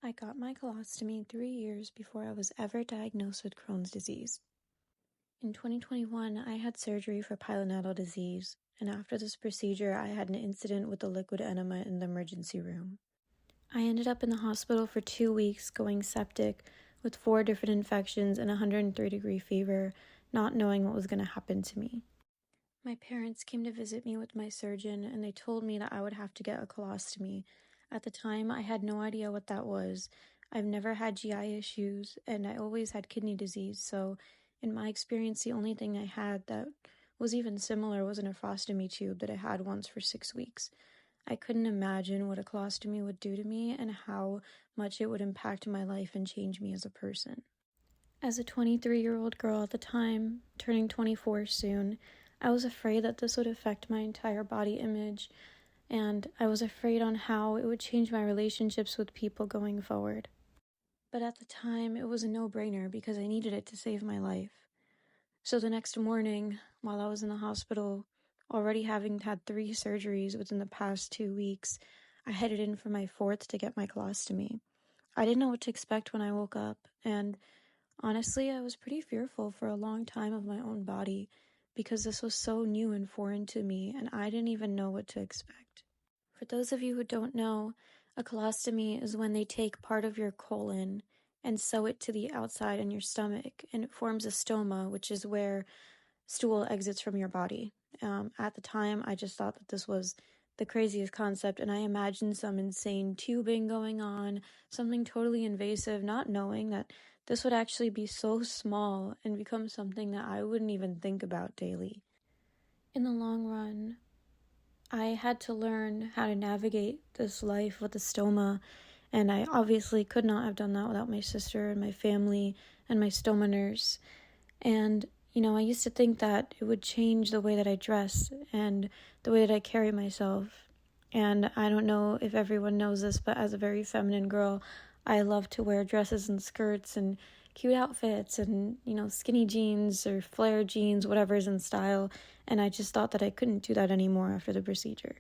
I got my colostomy 3 years before I was ever diagnosed with Crohn's disease. In 2021, I had surgery for pilonidal disease, and after this procedure, I had an incident with a liquid enema in the emergency room. I ended up in the hospital for 2 weeks going septic with 4 different infections and 103-degree fever, not knowing what was going to happen to me. My parents came to visit me with my surgeon, and they told me that I would have to get a colostomy. At the time, I had no idea what that was. I've never had GI issues, and I always had kidney disease, so in my experience, the only thing I had that was even similar was a nephrostomy tube that I had once for 6 weeks. I couldn't imagine what a colostomy would do to me and how much it would impact my life and change me as a person. As a 23-year-old girl at the time, turning 24 soon, I was afraid that this would affect my entire body image, and I was afraid on how it would change my relationships with people going forward. But at the time, it was a no-brainer because I needed it to save my life. So the next morning, while I was in the hospital, already having had 3 surgeries within the past 2 weeks, I headed in for my 4th to get my colostomy. I didn't know what to expect when I woke up, and honestly, I was pretty fearful for a long time of my own body because this was so new and foreign to me, and I didn't even know what to expect. For those of you who don't know, a colostomy is when they take part of your colon and sew it to the outside in your stomach, and it forms a stoma, which is where stool exits from your body. At the time, I just thought that this was the craziest concept, and I imagined some insane tubing going on, something totally invasive, not knowing that this would actually be so small and become something that I wouldn't even think about daily. In the long run, I had to learn how to navigate this life with a stoma, and I obviously could not have done that without my sister and my family and my stoma nurse. And I used to think that it would change the way that I dress and the way that I carry myself. And I don't know if everyone knows this, but as a very feminine girl, I love to wear dresses and skirts and cute outfits and, skinny jeans or flare jeans, whatever's in style. And I just thought that I couldn't do that anymore after the procedure.